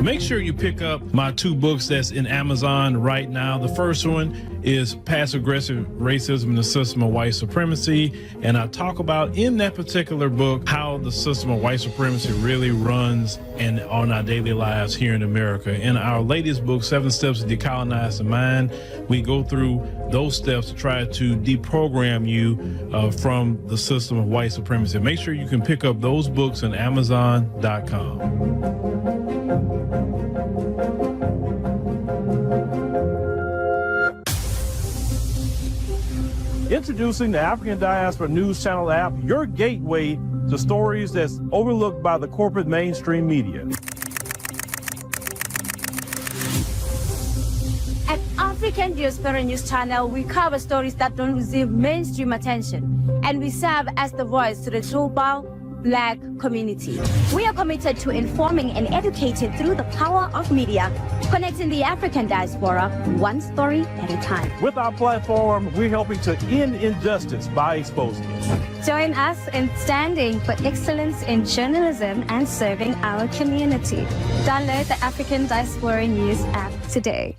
Make sure you pick up my 2 books that's in Amazon right now. The first one is Passive-Aggressive Racism and the System of White Supremacy. And I talk about in that particular book how the system of white supremacy really runs and on our daily lives here in America. In our latest book, 7 Steps to Decolonize the Mind, we go through those steps to try to deprogram you from the system of white supremacy. Make sure you can pick up those books on Amazon.com. Introducing the African Diaspora News Channel app, your gateway to stories that's overlooked by the corporate mainstream media. At African Diaspora News Channel, we cover stories that don't receive mainstream attention, and we serve as the voice to the global Black community. We are committed to informing and educating through the power of media, connecting the African diaspora one story at a time. With our platform, we're helping to end injustice by exposing it. Join us in standing for excellence in journalism and serving our community. Download the African Diaspora News app today.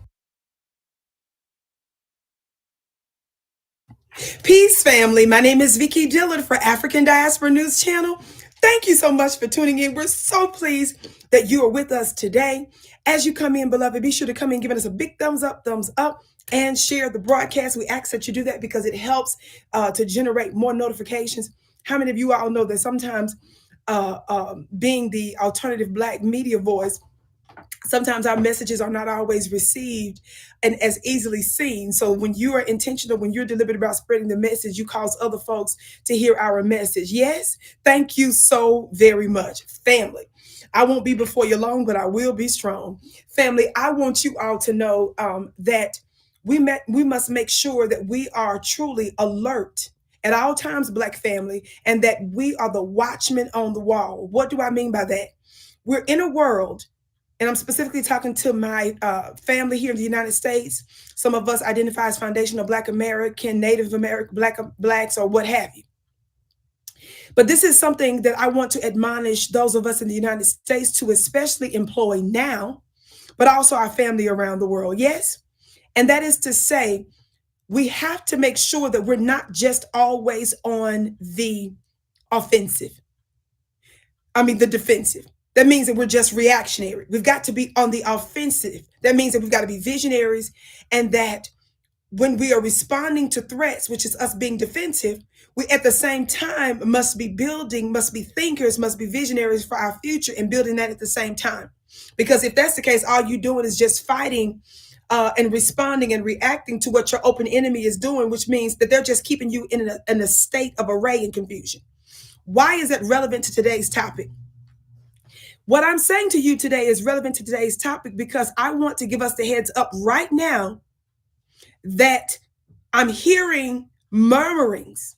Peace, family. My name is Vicki Dillard for African Diaspora News Channel. Thank you so much for tuning in. We're so pleased that you are with us today. As you come in, beloved, be sure to come in giving us a big thumbs up, and share the broadcast. We ask that you do that because it helps to generate more notifications. How many of you all know that sometimes being the alternative Black media voice, sometimes our messages are not always received and as easily seen. So when you are intentional, when you're deliberate about spreading the message, you cause other folks to hear our message. Yes, thank you so very much, family. I won't be before you long, but I will be strong. Family, I want you all to know that we must make sure that we are truly alert at all times, Black family, and that we are the watchmen on the wall. What do I mean by that? We're in a world, and I'm specifically talking to my family here in the United States. Some of us identify as foundational Black American, Native American, Blacks, or what have you. But this is something that I want to admonish those of us in the United States to especially employ now, but also our family around the world. Yes. And that is to say, we have to make sure that we're not just always on the offensive. The defensive. That means that we're just reactionary. We've got to be on the offensive. That means that we've got to be visionaries, and that when we are responding to threats, which is us being defensive, we at the same time must be building, must be thinkers, must be visionaries for our future and building that at the same time. Because if that's the case, all you're doing is just fighting and responding and reacting to what your open enemy is doing, which means that they're just keeping you in a state of array and confusion. Why is that relevant to today's topic? What I'm saying to you today is relevant to today's topic because I want to give us the heads up right now that I'm hearing murmurings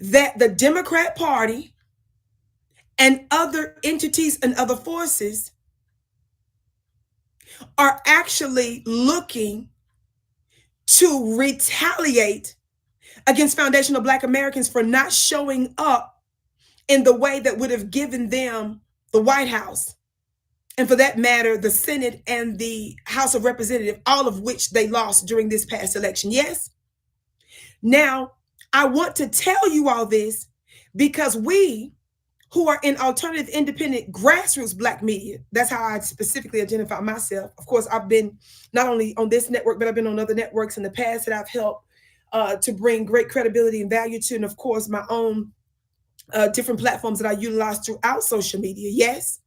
that the Democrat Party and other entities and other forces are actually looking to retaliate against foundational Black Americans for not showing up in the way that would have given them the White House, and for that matter, the Senate and the House of Representatives, all of which they lost during this past election. Yes. Now, I want to tell you all this because we who are in alternative, independent, grassroots Black media, that's how I specifically identify myself. Of course, I've been not only on this network, but I've been on other networks in the past that I've helped to bring great credibility and value to, and of course, my own different platforms that I utilize throughout social media. Yes.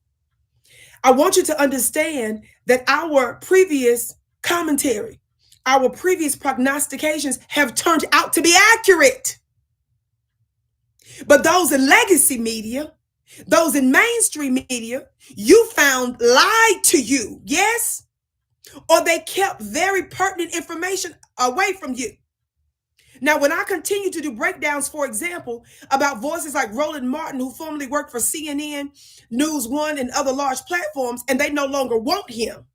I want you to understand that our previous commentary, our previous prognostications have turned out to be accurate. But those in legacy media, those in mainstream media, you found lied to you. Yes. Or they kept very pertinent information away from you. Now, when I continue to do breakdowns, for example, about voices like Roland Martin, who formerly worked for CNN, News One, and other large platforms, and they no longer want him,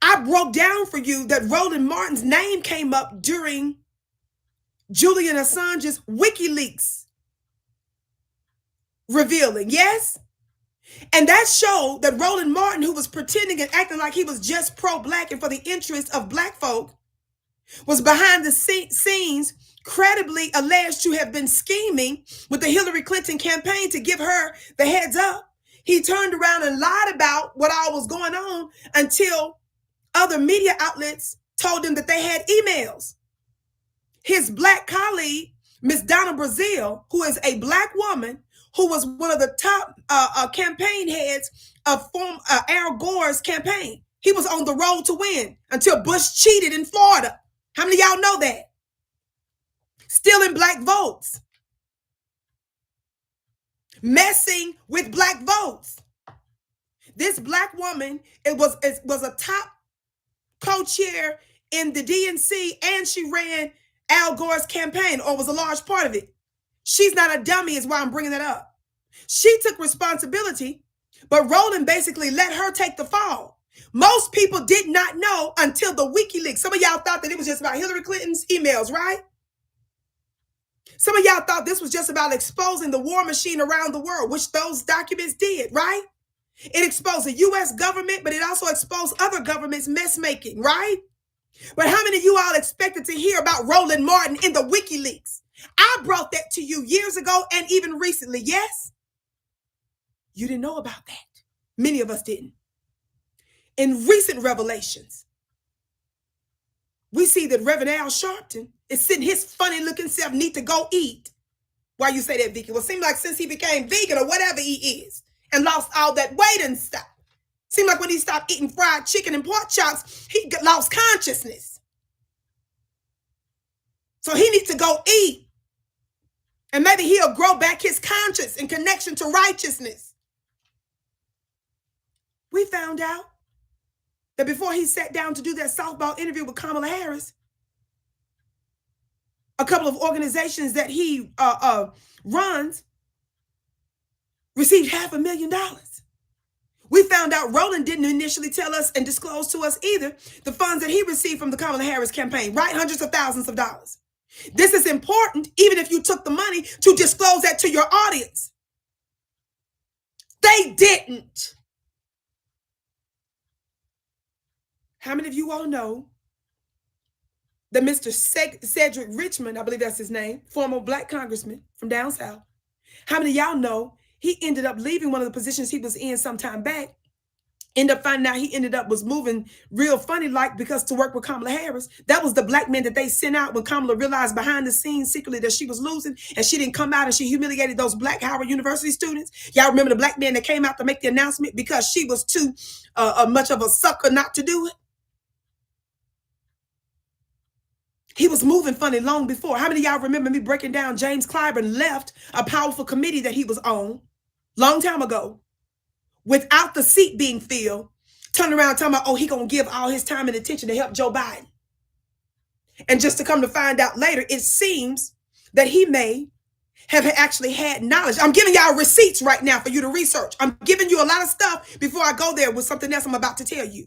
I broke down for you that Roland Martin's name came up during Julian Assange's WikiLeaks revealing, yes? And that showed that Roland Martin, who was pretending and acting like he was just pro-black and for the interests of black folk, was behind the scenes credibly alleged to have been scheming with the Hillary Clinton campaign to give her the heads up. He turned around and lied about what all was going on until other media outlets told him that they had emails. His black colleague, Miss Donna Brazile, who is a black woman, who was one of the top campaign heads of Al Gore's campaign. He was on the road to win until Bush cheated in Florida. How many of y'all know that? Stealing black votes. Messing with black votes. This black woman, it was a top co-chair in the DNC, and she ran Al Gore's campaign, or was a large part of it. She's not a dummy is why I'm bringing that up. She took responsibility, but Roland basically let her take the fall. Most people did not know until the WikiLeaks. Some of y'all thought that it was just about Hillary Clinton's emails, right? Some of y'all thought this was just about exposing the war machine around the world, which those documents did, right? It exposed the U.S. government, but it also exposed other governments' mess making, right? But how many of you all expected to hear about Roland Martin in the WikiLeaks? I brought that to you years ago and even recently, yes? You didn't know about that. Many of us didn't. In recent revelations, we see that Reverend Al Sharpton is sitting his funny looking self need to go eat. Why you say that, Vicki? Well, it seems like since he became vegan or whatever he is and lost all that weight and stuff, seemed like when he stopped eating fried chicken and pork chops, he lost consciousness. So he needs to go eat. And maybe he'll grow back his conscience and connection to righteousness. We found out that before he sat down to do that softball interview with Kamala Harris, a couple of organizations that he runs received $500,000. We found out Roland didn't initially tell us and disclose to us either the funds that he received from the Kamala Harris campaign, right? Hundreds of thousands of dollars. This is important, even if you took the money to disclose that to your audience. They didn't. How many of you all know that Mr. Cedric Richmond, I believe that's his name, former black congressman from down south? How many of y'all know he ended up leaving one of the positions he was in some time back? End up finding out he ended up was moving real funny like because to work with Kamala Harris. That was the black man that they sent out when Kamala realized behind the scenes secretly that she was losing and she didn't come out and she humiliated those black Howard University students. Y'all remember the black man that came out to make the announcement because she was too much of a sucker not to do it? He was moving funny long before. How many of y'all remember me breaking down James Clyburn left a powerful committee that he was on long time ago without the seat being filled, turning around talking about, oh, he going to give all his time and attention to help Joe Biden. And just to come to find out later, it seems that he may have actually had knowledge. I'm giving y'all receipts right now for you to research. I'm giving you a lot of stuff before I go there with something else I'm about to tell you.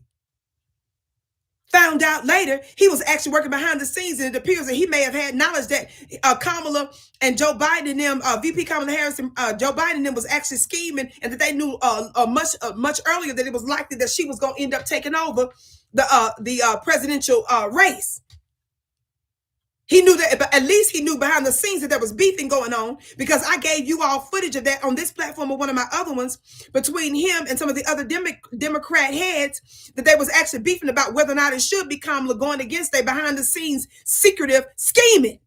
Found out later, he was actually working behind the scenes, and it appears that he may have had knowledge that Kamala and Joe Biden and them, VP Kamala Harris and Joe Biden and them was actually scheming, and that they knew much earlier that it was likely that she was going to end up taking over the presidential race. He knew that, but at least he knew behind the scenes that there was beefing going on, because I gave you all footage of that on this platform or one of my other ones between him and some of the other Democrat heads, that they was actually beefing about whether or not it should be Kamala going against a behind the scenes secretive scheming.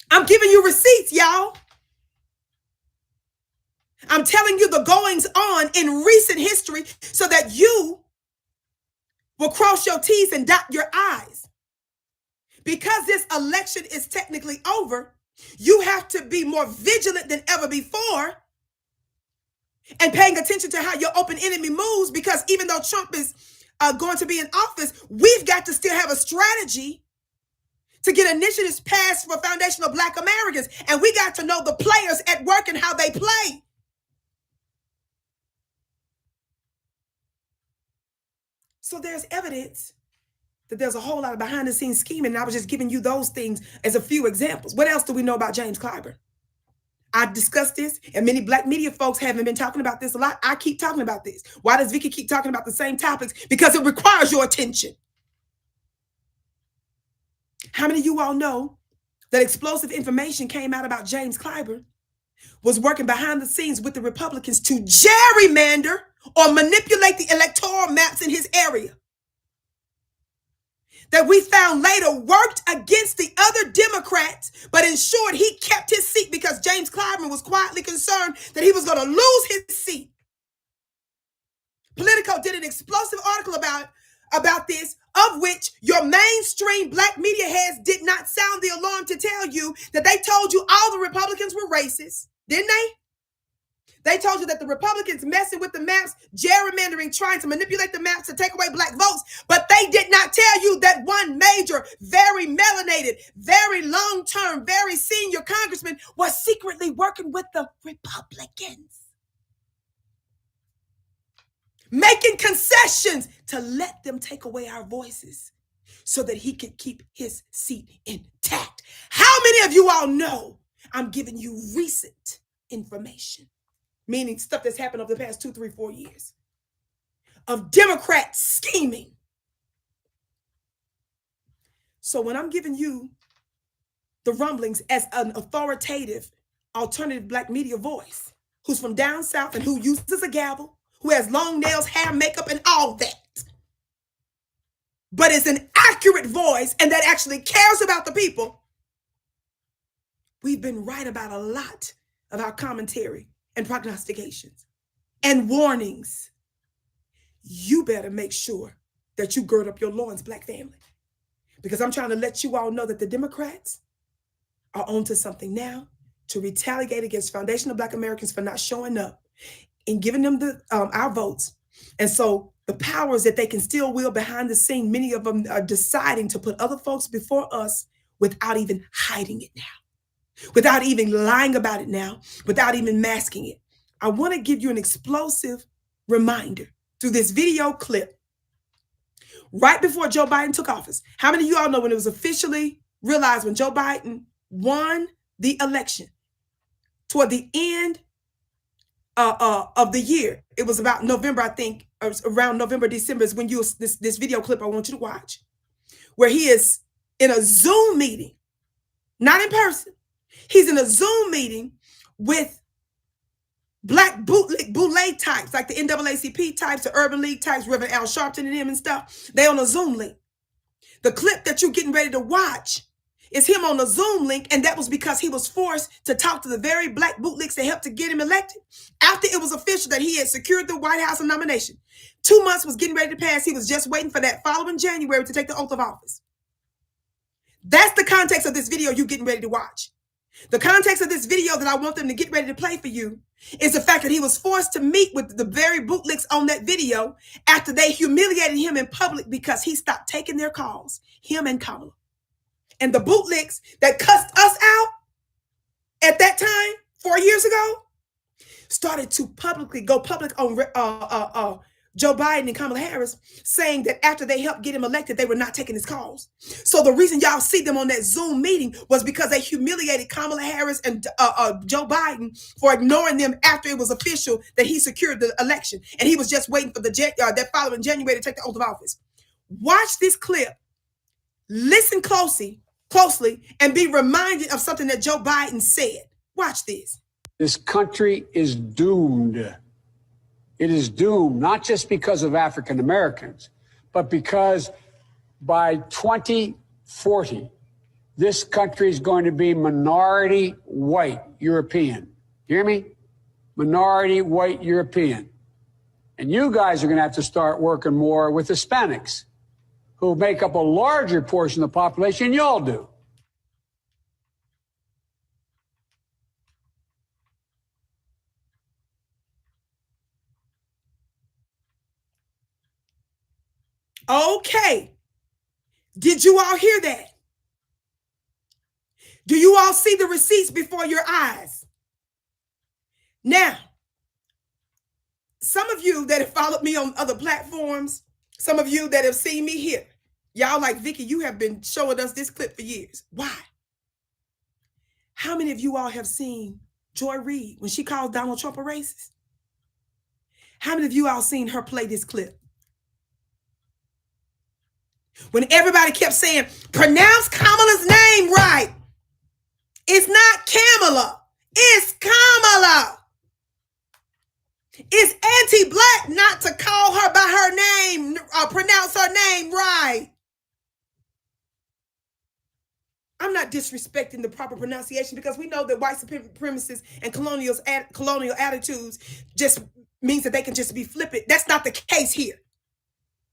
I'm giving you receipts, y'all. I'm telling you the goings on in recent history so that you will cross your T's and dot your I's. Because this election is technically over, you have to be more vigilant than ever before and paying attention to how your open enemy moves, because even though Trump is going to be in office, we've got to still have a strategy to get initiatives passed for foundational Black Americans. And we got to know the players at work and how they play. So there's evidence that there's a whole lot of behind the scenes scheming. And I was just giving you those things as a few examples. What else do we know about James Clyburn? I discussed this, and many black media folks haven't been talking about this a lot. I keep talking about this. Why does Vicki keep talking about the same topics? Because it requires your attention. How many of you all know that explosive information came out about James Clyburn was working behind the scenes with the Republicans to gerrymander or manipulate the electoral maps in his area? That we found later worked against the other Democrats, but ensured he kept his seat because James Clyburn was quietly concerned that he was going to lose his seat. Politico did an explosive article about this, of which your mainstream black media heads did not sound the alarm to tell you that they told you all the Republicans were racist, didn't they? They told you that the Republicans messing with the maps, gerrymandering, trying to manipulate the maps to take away black votes, but they did not tell you that one major, very melanated, very long-term, very senior congressman was secretly working with the Republicans, making concessions to let them take away our voices so that he could keep his seat intact. How many of you all know I'm giving you recent information? Meaning stuff that's happened over the past 2, 3, 4 years of Democrats scheming. So when I'm giving you the rumblings as an authoritative, alternative black media voice, who's from down south and who uses a gavel, who has long nails, hair, makeup, and all that, but is an accurate voice and that actually cares about the people, we've been right about a lot of our commentary and prognostications and warnings. You better make sure that you gird up your loins, black family, because I'm trying to let you all know that the Democrats are onto something now to retaliate against foundational black Americans for not showing up and giving them our votes. And so the powers that they can still wield behind the scene, many of them are deciding to put other folks before us without even hiding it now, without even lying about it now, without even masking it. I want to give you an explosive reminder through this video clip right before Joe Biden took office. How many of you all know when it was officially realized when Joe Biden won the election toward the end of the year? It was about November, I think, or around November, December is when this video clip I want you to watch, where he is in a Zoom meeting, not in person. He's in a Zoom meeting with black bootleg types, like the NAACP types, the Urban League types, Reverend Al Sharpton and him and stuff. They on a Zoom link. The clip that you're getting ready to watch is him on a Zoom link, and that was because he was forced to talk to the very black bootlegs that helped to get him elected. After it was official that he had secured the White House nomination, 2 months was getting ready to pass. He was just waiting for that following January to take the oath of office. That's the context of this video you're getting ready to watch. The context of this video that I want them to get ready to play for you is the fact that he was forced to meet with the very bootlegs on that video after they humiliated him in public because he stopped taking their calls, him and Kamala. And the bootlegs that cussed us out at that time 4 years ago started to go public on Joe Biden and Kamala Harris, saying that after they helped get him elected, they were not taking his calls. So the reason y'all see them on that Zoom meeting was because they humiliated Kamala Harris and Joe Biden for ignoring them after it was official that he secured the election. And he was just waiting for that following January to take the oath of office. Watch this clip. Listen closely, and be reminded of something that Joe Biden said. Watch this. This country is doomed. It is doomed, not just because of African Americans, but because by 2040, this country is going to be minority white European. You hear me? Minority white European. And you guys are going to have to start working more with Hispanics, who make up a larger portion of the population than y'all do. Okay. Did you all hear that? Do you all see the receipts before your eyes? Now, some of you that have followed me on other platforms, some of you that have seen me here, y'all like, Vicki, you have been showing us this clip for years. Why? How many of you all have seen Joy Reid, when she called Donald Trump a racist? How many of you all seen her play this clip? When everybody kept saying, pronounce Kamala's name right. It's not Kamala. It's Kamala. It's anti-black not to call her by her name, pronounce her name right. I'm not disrespecting the proper pronunciation because we know that white supremacists and colonial attitudes just means that they can just be flippant. That's not the case here.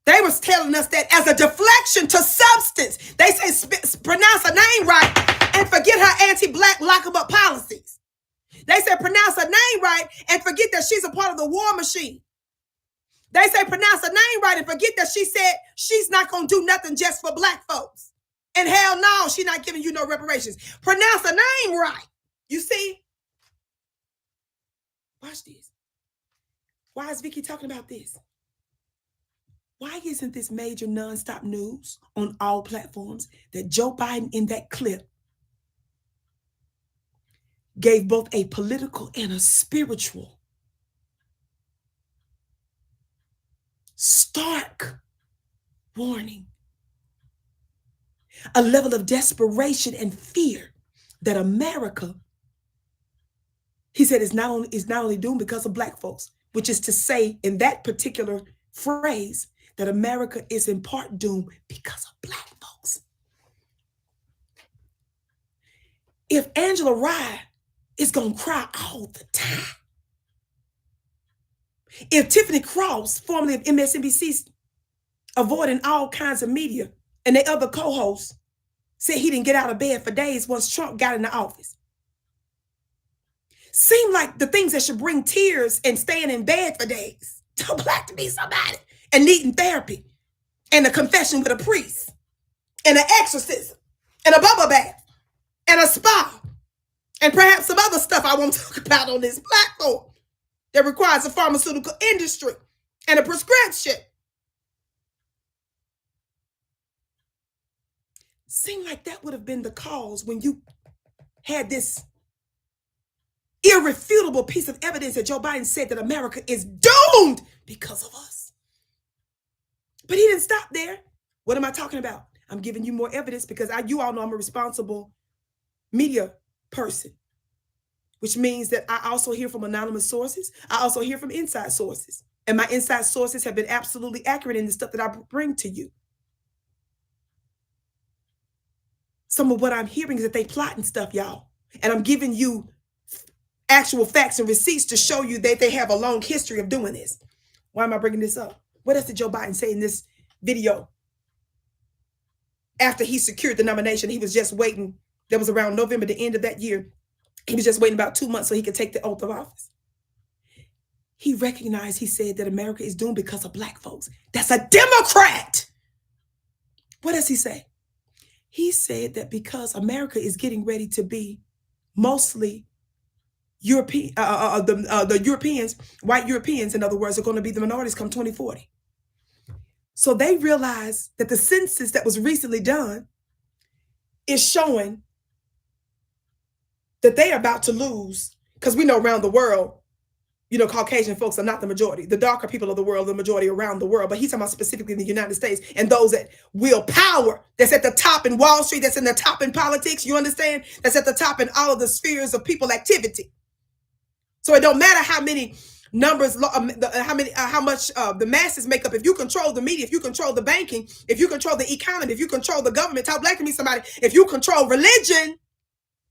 They was telling us that as a deflection to substance. They say pronounce her name right and forget her anti-black lock-em-up policies. They say pronounce her name right and forget that she's a part of the war machine. They say pronounce her name right and forget that she said she's not going to do nothing just for black folks. And hell no, she's not giving you no reparations. Pronounce her name right. You see? Watch this. Why is Vicki talking about this? Why isn't this major nonstop news on all platforms that Joe Biden in that clip gave both a political and a spiritual stark warning, a level of desperation and fear that America, he said, is not only doomed because of black folks, which is to say in that particular phrase that America is in part doomed because of black folks. If Angela Rye is going to cry all the time, if Tiffany Cross, formerly of MSNBC, avoiding all kinds of media, and the other co-hosts said he didn't get out of bed for days once Trump got in the office. Seem like the things that should bring tears and staying in bed for days. Too black to be somebody. And needing therapy. And a confession with a priest. And an exorcism. And a bubble bath. And a spa. And perhaps some other stuff I won't talk about on this platform that requires a pharmaceutical industry and a prescription. Seemed like that would have been the cause when you had this irrefutable piece of evidence that Joe Biden said that America is doomed because of us. But he didn't stop there. What am I talking about? I'm giving you more evidence because you all know I'm a responsible media person, which means that I also hear from anonymous sources. I also hear from inside sources. And my inside sources have been absolutely accurate in the stuff that I bring to you. Some of what I'm hearing is that they plotting stuff, y'all. And I'm giving you actual facts and receipts to show you that they have a long history of doing this. Why am I bringing this up? What else did Joe Biden say in this video? After he secured the nomination, he was just waiting. That was around November, the end of that year. He was just waiting about 2 months so he could take the oath of office. He recognized, he said that America is doomed because of black folks. That's a Democrat. What does he say? He said that because America is getting ready to be mostly European, the Europeans, white Europeans, in other words, are going to be the minorities come 2040. So they realize that the census that was recently done is showing that they are about to lose, because we know around the world, you know, Caucasian folks are not the majority. The darker people of the world, the majority around the world. But he's talking about specifically in the United States and those that wield power, that's at the top in Wall Street, that's in the top in politics, you understand? That's at the top in all of the spheres of people activity. So it don't matter how many numbers, how much the masses make up. If you control the media, if you control the banking, if you control the economy, if you control the government, talk black to me somebody, if you control religion,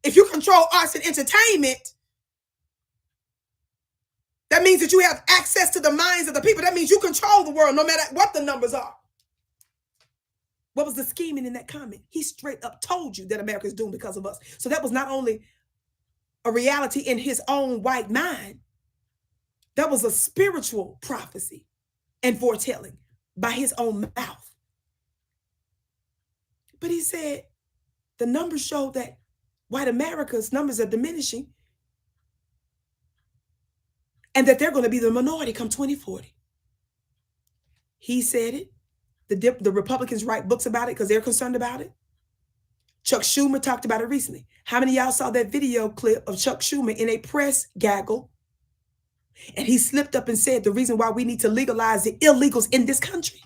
if you control arts and entertainment, that means that you have access to the minds of the people. That means you control the world no matter what the numbers are. What was the scheming in that comment? He straight up told you that America is doomed because of us. So that was not only a reality in his own white mind, that was a spiritual prophecy and foretelling by his own mouth. But he said the numbers show that white America's numbers are diminishing and that they're going to be the minority come 2040. He said it. The Republicans write books about it because they're concerned about it. Chuck Schumer talked about it recently. How many of y'all saw that video clip of Chuck Schumer in a press gaggle? And he slipped up and said the reason why we need to legalize the illegals in this country.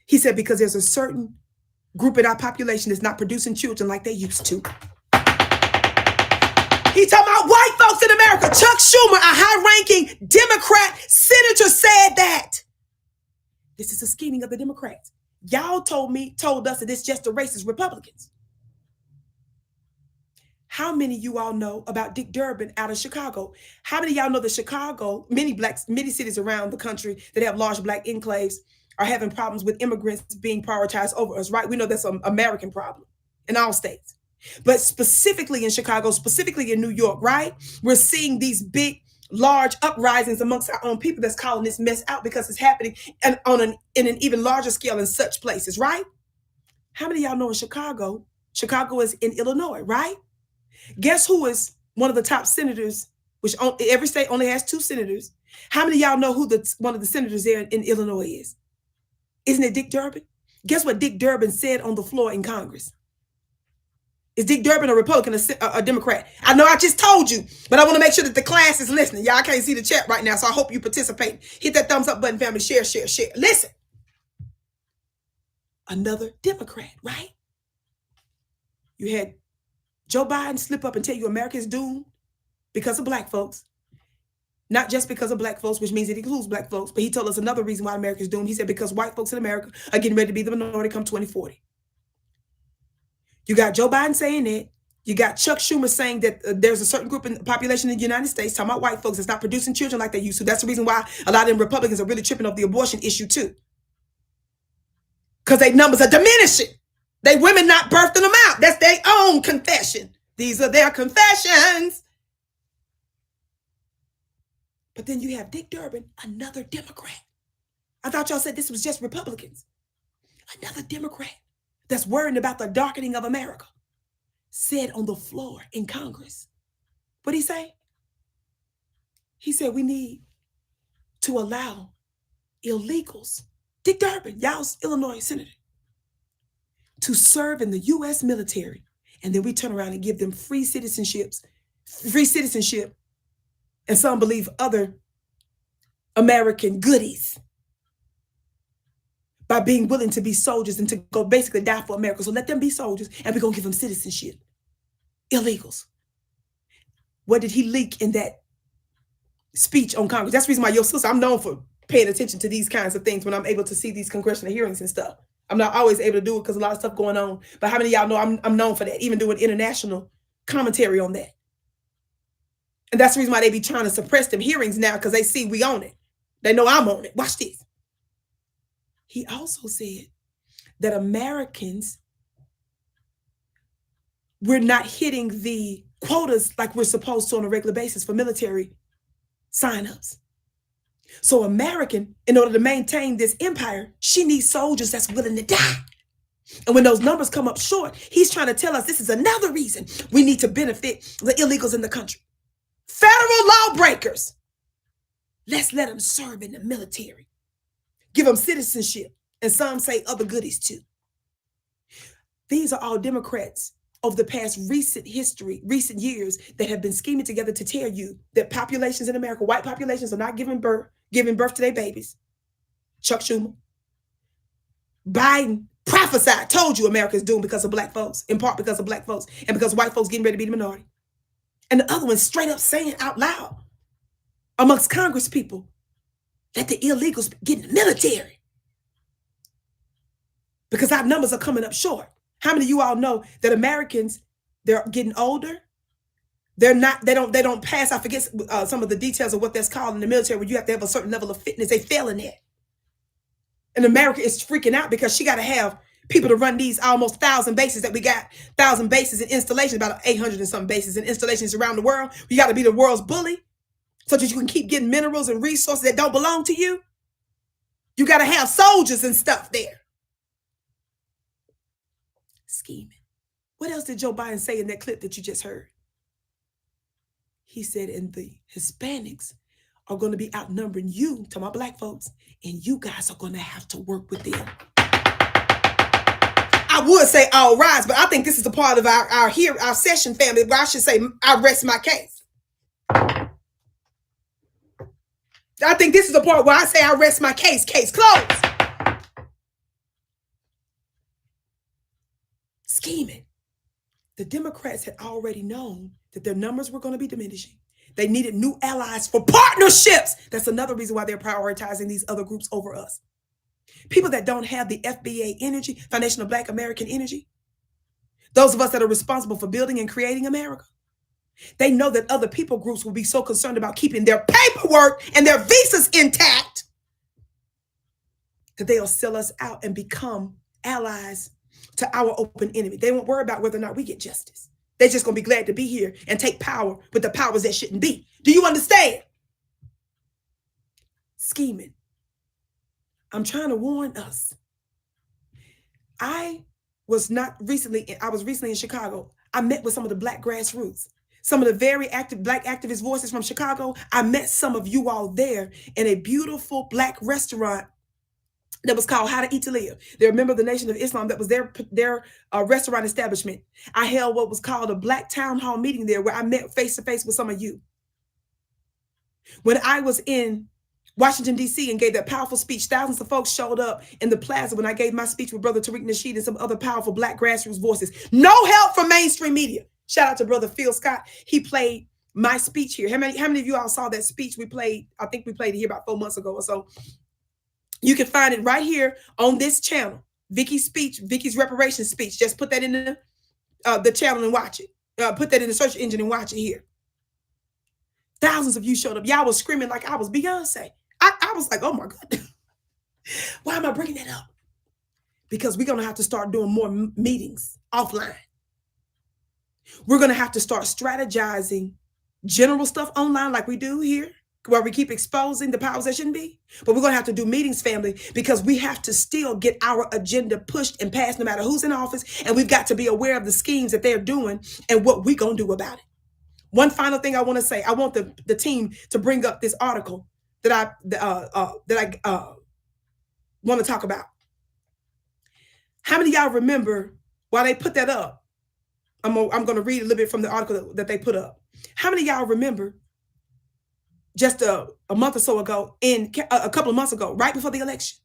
He said because there's a certain group in our population that's not producing children like they used to. He talking about white folks in America. Chuck Schumer, a high-ranking Democrat senator, said that. This is a scheming of the Democrats. Y'all told us that it's just the racist Republicans. How many of you all know about Dick Durbin out of Chicago? How many of y'all know that Chicago, many cities around the country that have large black enclaves are having problems with immigrants being prioritized over us, right? We know that's an American problem in all states. But specifically in Chicago, specifically in New York, right? We're seeing these big, large uprisings amongst our own people that's calling this mess out because it's happening in an even larger scale in such places, right? How many of y'all know in Chicago? Chicago is in Illinois, right? Guess who is one of the top senators, which every state only has 2 senators. How many of y'all know who one of the senators there in Illinois is? Isn't it Dick Durbin? Guess what Dick Durbin said on the floor in Congress? Is Dick Durbin a Republican or a Democrat? I know I just told you, but I want to make sure that the class is listening. Y'all can't see the chat right now, so I hope you participate. Hit that thumbs up button, family. Share, share, share. Listen. Another Democrat, right? You had Joe Biden slip up and tell you America is doomed because of black folks. Not just because of black folks, which means it includes black folks, but he told us another reason why America is doomed. He said because white folks in America are getting ready to be the minority come 2040. You got Joe Biden saying that. You got Chuck Schumer saying that there's a certain group in the population in the United States, talking about white folks, that's not producing children like they used to. That's the reason why a lot of them Republicans are really tripping off the abortion issue too. Because their numbers are diminishing. They women not birthing them out. That's their own confession. These are their confessions. But then you have Dick Durbin, another Democrat. I thought y'all said this was just Republicans. Another Democrat that's worrying about the darkening of America said on the floor in Congress. What'd he say? He said we need to allow illegals, Dick Durbin, y'all's Illinois senator, to serve in the U.S. military, and then we turn around and give them free citizenship, and some believe other American goodies by being willing to be soldiers and to go basically die for America. So let them be soldiers, and we're going to give them citizenship. Illegals. What did he leak in that speech on Congress? That's the reason why your sister, I'm known for paying attention to these kinds of things when I'm able to see these congressional hearings and stuff. I'm not always able to do it because a lot of stuff going on. But how many of y'all know I'm known for that, even doing international commentary on that? And that's the reason why they be trying to suppress them hearings now, because they see we own it. They know I'm on it. Watch this. He also said that Americans, we're not hitting the quotas like we're supposed to on a regular basis for military signups. So American, in order to maintain this empire, she needs soldiers that's willing to die. And when those numbers come up short, he's trying to tell us this is another reason we need to benefit the illegals in the country. Federal lawbreakers. Let's let them serve in the military. Give them citizenship. And some say other goodies too. These are all Democrats over the past recent years that have been scheming together to tell you that populations in America, white populations, are not giving birth to their babies. Chuck Schumer. Biden prophesied, told you America's doomed because of black folks, in part because of black folks, and because white folks getting ready to be the minority. And the other one straight up saying out loud amongst Congress people, let the illegals get in the military because our numbers are coming up short. How many of you all know that Americans, they're getting older? They don't pass. I forget some of the details of what that's called in the military, where you have to have a certain level of fitness. They fail in that. And America is freaking out because she got to have people to run these almost 1,000 bases that we got, 1,000 bases and installations, about 800 and some bases and installations around the world. You got to be the world's bully so that you can keep getting minerals and resources that don't belong to you. You got to have soldiers and stuff there. Scheming. What else did Joe Biden say in that clip that you just heard? He said, and the Hispanics are going to be outnumbering you, to my black folks, and you guys are going to have to work with them. I would say all rise, but I think this is a part of our session, family, where I should say I rest my case. I think this is the part where I say I rest my case. Case closed. Scheming. The Democrats had already known that their numbers were going to be diminishing. They needed new allies for partnerships. That's another reason why they're prioritizing these other groups over us. People that don't have the FBA energy, Foundation of Black American energy. Those of us that are responsible for building and creating America. They know that other people groups will be so concerned about keeping their paperwork and their visas intact that they'll sell us out and become allies to our open enemy. They won't worry about whether or not we get justice. They're just going to be glad to be here and take power with the powers that shouldn't be. Do you understand? Scheming. I'm trying to warn us. I was recently in Chicago. I met with some of the Black Grassroots. Some of the very active Black activist voices from Chicago. I met some of you all there in a beautiful Black restaurant that was called How to Eat to Live. They're a member of the Nation of Islam. That was their restaurant establishment. I held what was called a Black town hall meeting there where I met face to face with some of you. When I was in Washington, D.C. and gave that powerful speech, thousands of folks showed up in the plaza when I gave my speech with Brother Tariq Nasheed and some other powerful Black grassroots voices. No help from mainstream media. Shout out to Brother Phil Scott. He played my speech here. How many of you all saw that speech we played? I think we played it here about 4 months ago or so. You can find it right here on this channel. Vicki's reparations speech. Just put that in the channel and watch it. Put that in the search engine and watch it here. Thousands of you showed up. Y'all was screaming like I was Beyonce. I was like, oh my God. Why am I bringing that up? Because we're going to have to start doing more meetings offline. We're going to have to start strategizing general stuff online like we do here, where we keep exposing the powers that shouldn't be. But we're going to have to do meetings, family, because we have to still get our agenda pushed and passed no matter who's in office. And we've got to be aware of the schemes that they're doing and what we're going to do about it. One final thing I want to say. I want the team to bring up this article that I want to talk about. How many of y'all remember while they put that up? I'm going to read a little bit from the article that they put up. How many of y'all remember just a month or so ago, a couple of months ago, right before the election?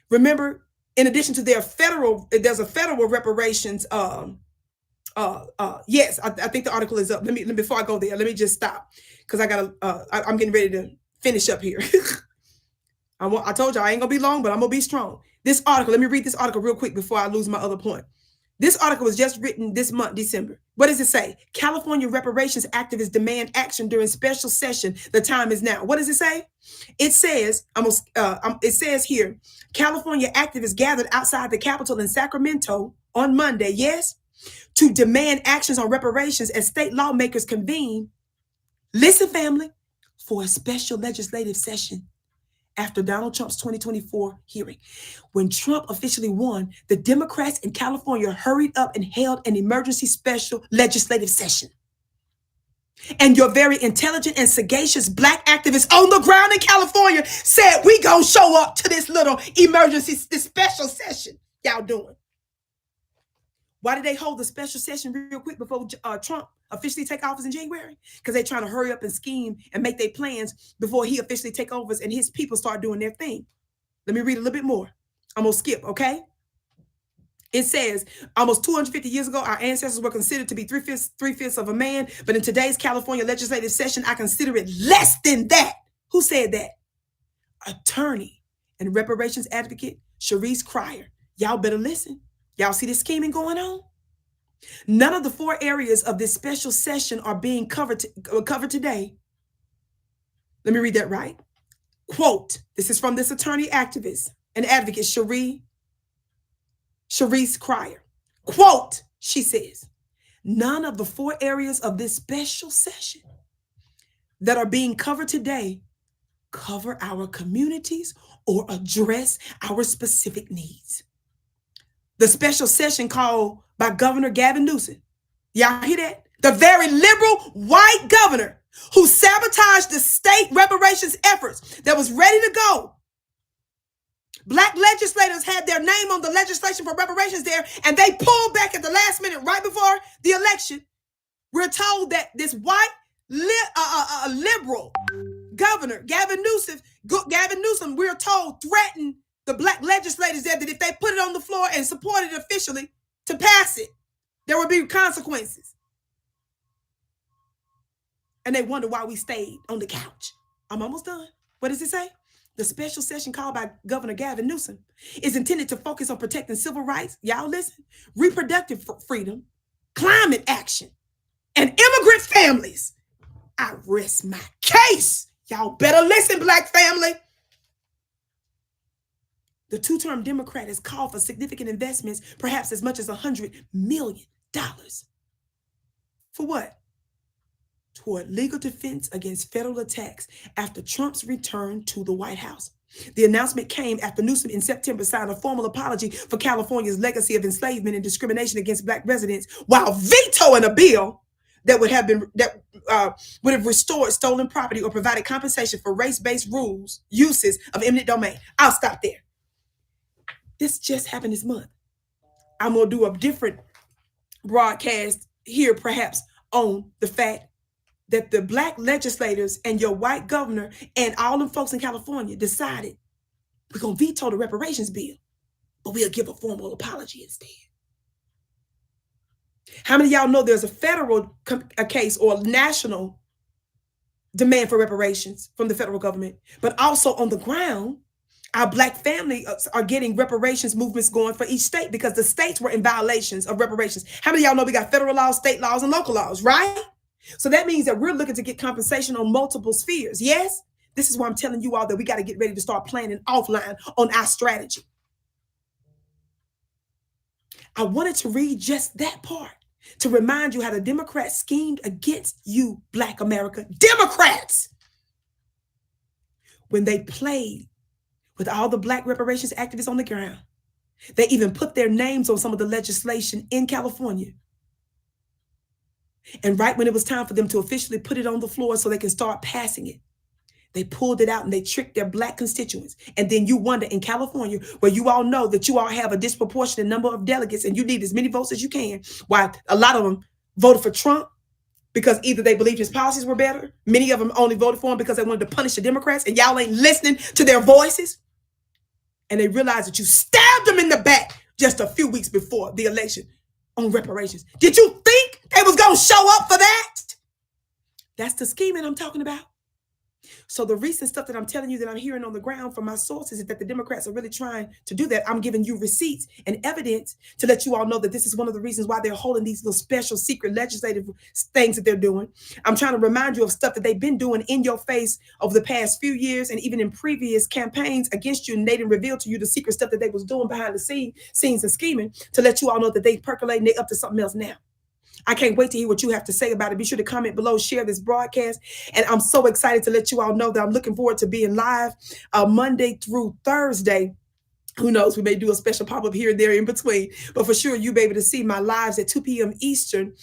Remember, in addition to there's a federal reparations. Yes, I think the article is up. Let me before I go there, let me just stop because I'm getting ready to finish up here. I told you I ain't gonna be long, but I'm gonna be strong. This article, let me read this article real quick before I lose my other point. This article was just written this month, December. What does it say? California reparations activists demand action during special session. The time is now. What does it say? It says, it says here, California activists gathered outside the Capitol in Sacramento on Monday, yes, to demand actions on reparations as state lawmakers convene. Listen, family, for a special legislative session after Donald Trump's 2024 hearing. When Trump officially won, the Democrats in California hurried up and held an emergency special legislative session. And your very intelligent and sagacious Black activists on the ground in California said, we gonna show up to this little emergency, this special session y'all doing. Why did they hold the special session real quick before Trump officially take office in January? Because they're trying to hurry up and scheme and make their plans before he officially take over and his people start doing their thing. Let me read a little bit more. I'm going to skip, okay? It says, almost 250 years ago, our ancestors were considered to be three-fifths of a man, but in today's California legislative session, I consider it less than that. Who said that? Attorney and reparations advocate, Sharice Cryer. Y'all better listen. Y'all see the scheming going on? None of the 4 areas of this special session are being covered today. Let me read that right. Quote, this is from this attorney activist and advocate, Sharice Cryer. Quote, she says, none of the 4 areas of this special session that are being covered today cover our communities or address our specific needs. The special session called by Governor Gavin Newsom. Y'all hear that? The very liberal white governor who sabotaged the state reparations efforts that was ready to go Black legislators had their name on the legislation for reparations there, and they pulled back at the last minute right before the election. We're told that this white liberal governor, Gavin Newsom, we're told, threatened the black legislators there that if they put it on the floor and support it officially to pass it, there would be consequences. And they wonder why we stayed on the couch. I'm almost done. What does it say? The special session called by Governor Gavin Newsom is intended to focus on protecting civil rights, y'all listen, reproductive freedom, climate action, and immigrant families. I rest my case. Y'all better listen, black family. The two-term Democrat has called for significant investments, perhaps as much as $100 million. For what? Toward legal defense against federal attacks after Trump's return to the White House. The announcement came after Newsom in September signed a formal apology for California's legacy of enslavement and discrimination against black residents, while vetoing a bill that would have restored stolen property or provided compensation for race-based uses of eminent domain. I'll stop there. This just happened this month. I'm going to do a different broadcast here, perhaps, on the fact that the black legislators and your white governor and all them folks in California decided we're going to veto the reparations bill, but we'll give a formal apology instead. How many of y'all know there's a federal case or national demand for reparations from the federal government, but also on the ground, our black family are getting reparations movements going for each state because the states were in violations of reparations. How many of y'all know we got federal laws, state laws, and local laws, right? So that means that we're looking to get compensation on multiple spheres. Yes, this is why I'm telling you all that we got to get ready to start planning offline on our strategy. I wanted to read just that part to remind you how the Democrats schemed against you, Black America. Democrats! When they played with all the black reparations activists on the ground, they even put their names on some of the legislation in California. And right when it was time for them to officially put it on the floor so they can start passing it, they pulled it out and they tricked their black constituents. And then you wonder in California, where you all know that you all have a disproportionate number of delegates and you need as many votes as you can, why a lot of them voted for Trump because either they believed his policies were better. Many of them only voted for him because they wanted to punish the Democrats, and y'all ain't listening to their voices. And they realized that you stabbed them in the back just a few weeks before the election on reparations. Did you think they was going to show up for that? That's the scheming I'm talking about. So the recent stuff that I'm telling you that I'm hearing on the ground from my sources is that the Democrats are really trying to do that. I'm giving you receipts and evidence to let you all know that this is one of the reasons why they're holding these little special secret legislative things that they're doing. I'm trying to remind you of stuff that they've been doing in your face over the past few years and even in previous campaigns against you. And they didn't reveal to you the secret stuff that they was doing behind the scenes and scheming to let you all know that they percolating, they up to something else now. I can't wait to hear what you have to say about it. Be sure to comment below, share this broadcast. And I'm so excited to let you all know that I'm looking forward to being live Monday through Thursday. Who knows, we may do a special pop-up here and there in between, but for sure you'll be able to see my lives at 2 p.m. Eastern,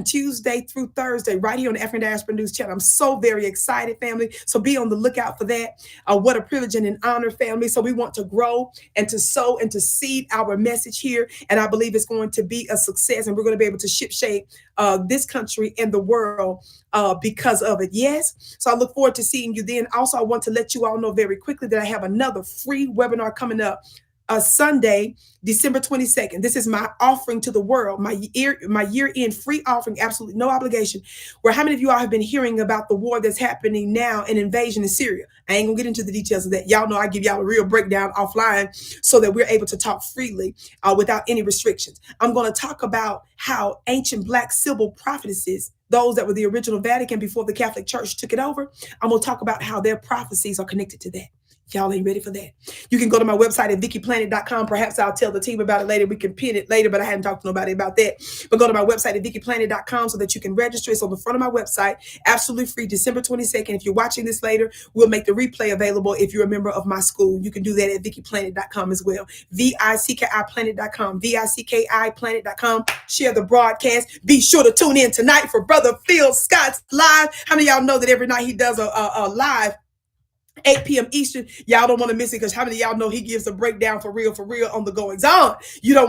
Tuesday through Thursday, right here on the African Diaspora News channel. I'm so very excited, family. So be on the lookout for that. What a privilege and an honor, family. So we want to grow and to sow and to seed our message here. And I believe it's going to be a success, and we're going to be able to shape this country and the world because of it. Yes. So I look forward to seeing you then. Also, I want to let you all know very quickly that I have another free webinar coming up Sunday, December 22nd. This is my offering to the world, my year-end free offering, absolutely no obligation. Where how many of you all have been hearing about the war that's happening now, an invasion in Syria? I ain't gonna get into the details of that. Y'all know I give y'all a real breakdown offline so that we're able to talk freely without any restrictions. I'm gonna talk about how ancient Black civil prophetesses, those that were the original Vatican before the Catholic Church took it over, I'm gonna talk about how their prophecies are connected to that. Y'all ain't ready for that. You can go to my website at VickiPlanet.com. Perhaps I'll tell the team about it later. We can pin it later, but I hadn't talked to nobody about that. But go to my website at VickiPlanet.com so that you can register. It's on the front of my website. Absolutely free, December 22nd. If you're watching this later, we'll make the replay available if you're a member of my school. You can do that at VickiPlanet.com as well. VICKIPlanet.com. VICKIPlanet.com. Share the broadcast. Be sure to tune in tonight for Brother Phil Scott's live. How many of y'all know that every night he does a live 8 p.m. Eastern. Y'all don't want to miss it because how many of y'all know he gives a breakdown for real on the goings on? You don't want